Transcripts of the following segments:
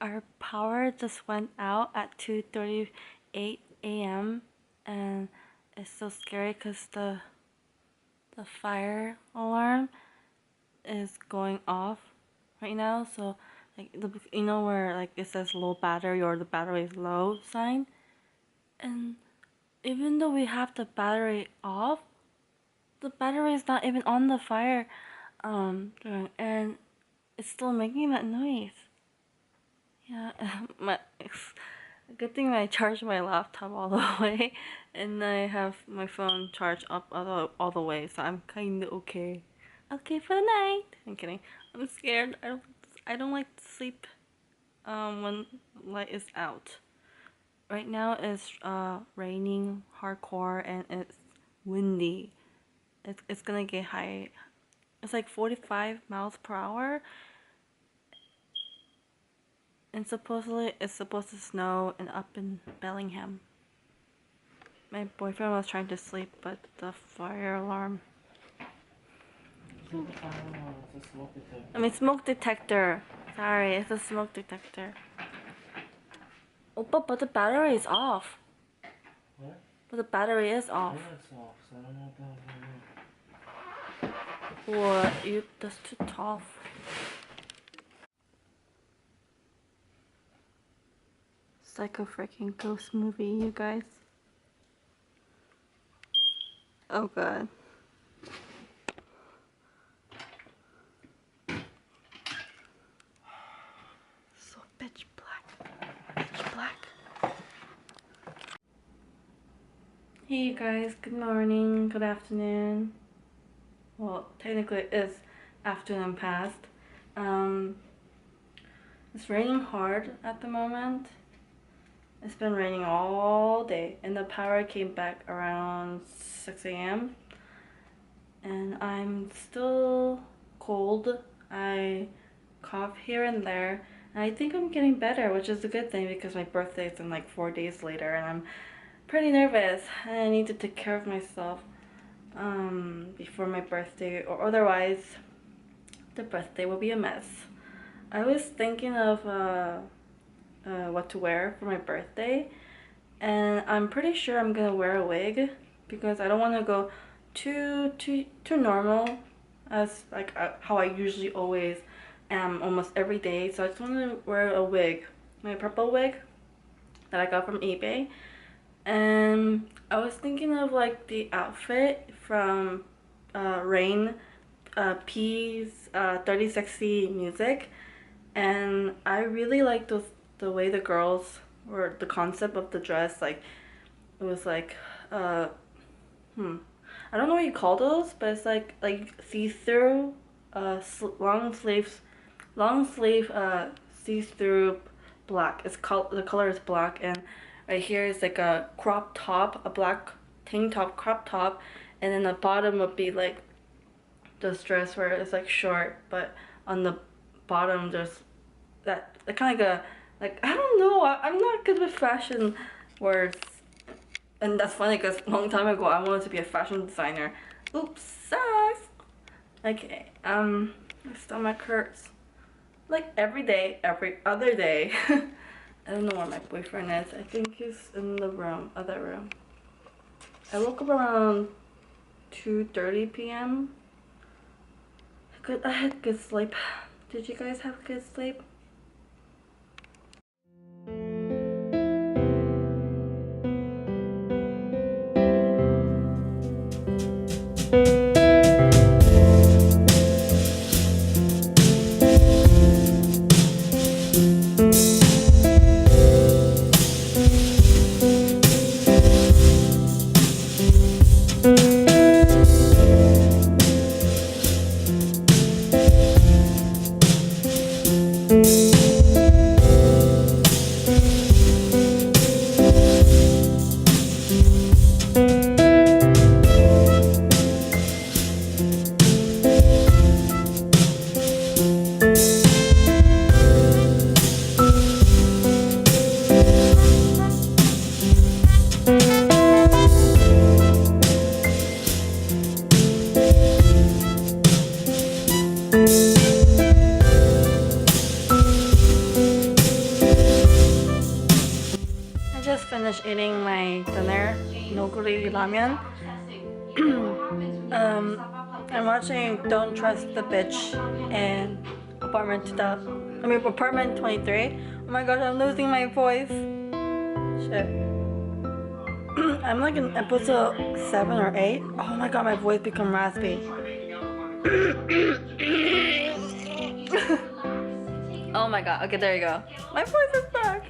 Our power just went out at 2:38 a.m. and it's so scary because the fire alarm is going off right now. So like where like it says low battery or the battery is low sign, and even though we have the battery off, the battery is not even on the fire and it's still making that noise. Yeah, my good thing I charged my laptop all the way, and I have my phone charged up all the way, so I'm kinda okay. Okay for the night. I'm kidding. I'm scared. I don't like to sleep when light is out. Right now it's raining hardcore and it's windy. It's gonna get high. It's like 45 miles per hour, and supposedly it's supposed to snow and up in Bellingham. My boyfriend was trying to sleep, but the fire alarm. It's not the fire alarm, it's a smoke detector. I mean, smoke detector. Sorry, it's a smoke detector. But the battery is off. What? But the battery is off. Yeah, it's off, so I don't know what that is. What? That's too tough. Psycho freaking ghost movie, you guys. Oh god. So pitch black. Pitch black. Hey you guys, good morning, good afternoon. Well, technically it is afternoon past. It's raining hard at the moment. It's been raining all day, and the power came back around 6 a.m. and I'm still cold. I cough here and there, and I think I'm getting better, which is a good thing because my birthday is in like 4 days later, and I'm pretty nervous and I need to take care of myself before my birthday, or otherwise the birthday will be a mess. I was thinking of what to wear for my birthday, and I'm pretty sure I'm gonna wear a wig because I don't want to go too normal as like how I usually always am almost every day. So I just want to wear a wig, my purple wig that I got from eBay. And I was thinking of like the outfit from Rain P's 3060 Music, and I really like the way the girls, or the concept of the dress, like it was like I don't know what you call those, but it's like see-through long sleeve see-through black. It's the color is black, and right here is like a crop top, a black tank top crop top, and then the bottom would be like this dress where it's like short, but on the bottom there's that kind of like I don't know, I'm not good with fashion words, and that's funny because a long time ago I wanted to be a fashion designer. Oops, sucks. Okay, my stomach hurts like every day, every other day. I don't know where my boyfriend is. I think he's in the other room. I woke up around 2:30 p.m. I had good sleep. Did you guys have good sleep? eating my dinner, noguri ramen. I'm watching Don't Trust the Bitch and Apartment 23. Oh my gosh, I'm losing my voice. Shit. I'm like in episode 7 or 8. Oh my god, my voice become raspy. Oh my god, okay, there you go. My voice is back.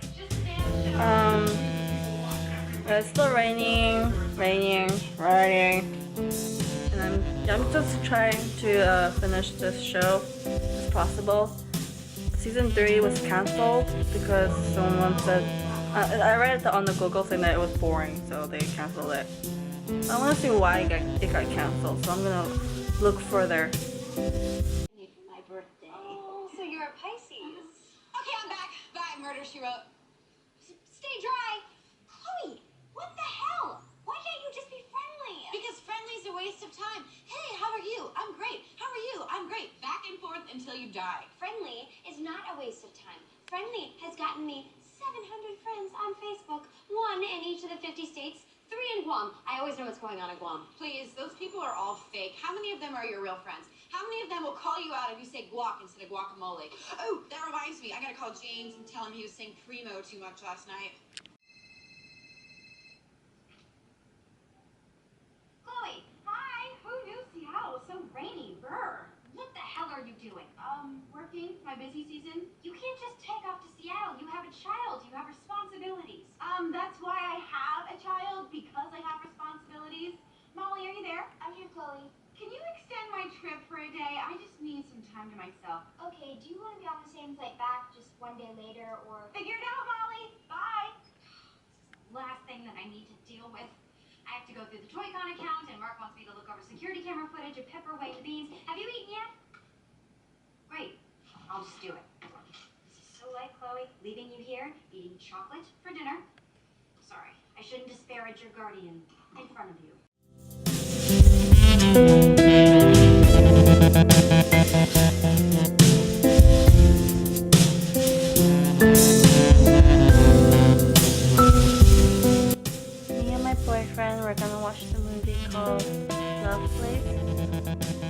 It's still raining. And I'm just trying to finish this show as possible. Season 3 was cancelled because someone said I read it on the Google saying that it was boring, so they canceled it. I want to see why it got canceled, so I'm gonna look further. My birthday. Oh, so you're a Pisces. Okay, I'm back. Bye, Murder, She Wrote. Stay dry. Chloe, what the hell? Why can't you just be friendly? Because friendly's a waste of time. Hey, how are you? I'm great. How are you? I'm great. Back and forth until you die. Friendly is not a waste of time. Friendly has gotten me 700 friends on Facebook, 1 in each of the 50 states, 3 in Guam. I always know what's going on in Guam. Please, those people are all fake. How many of them are your real friends? How many of them will call you out if you say guac instead of guacamole? Oh, that reminds me. I gotta call James and tell him he was saying primo too much last night. Chloe, hi. Who knew Seattle was so rainy? Brr. What the hell are you doing? Working. My busy season. You can't just take off to Seattle. You have a child. You have responsibilities. That's why I have a child, because I have responsibilities. Molly, are you there? I'm here, Chloe. Can you extend my trip for a day? I just need some time to myself. Okay, do you want to be on the same flight back just one day later, or... Figure it out, Molly. Bye. Last thing that I need to deal with. I have to go through the Toy-Con account, and Mark wants me to look over security camera footage of Pepper weighing the beans. Have you eaten yet? Great. I'll just do it. This is so like Chloe, leaving you here, eating chocolate for dinner. Sorry, I shouldn't disparage your guardian in front of you. Me and my boyfriend were gonna watch the movie called Lovely.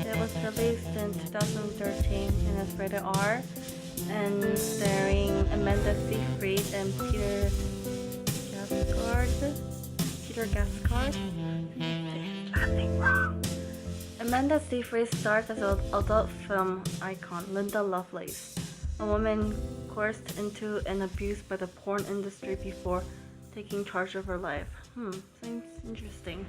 It was released in 2013 and it's rated R and starring Amanda Seyfried and Peter Gascard. Nothing wrong. Amanda Seyfried stars as an adult film icon, Linda Lovelace, a woman coerced into and abused by the porn industry before taking charge of her life. Seems interesting.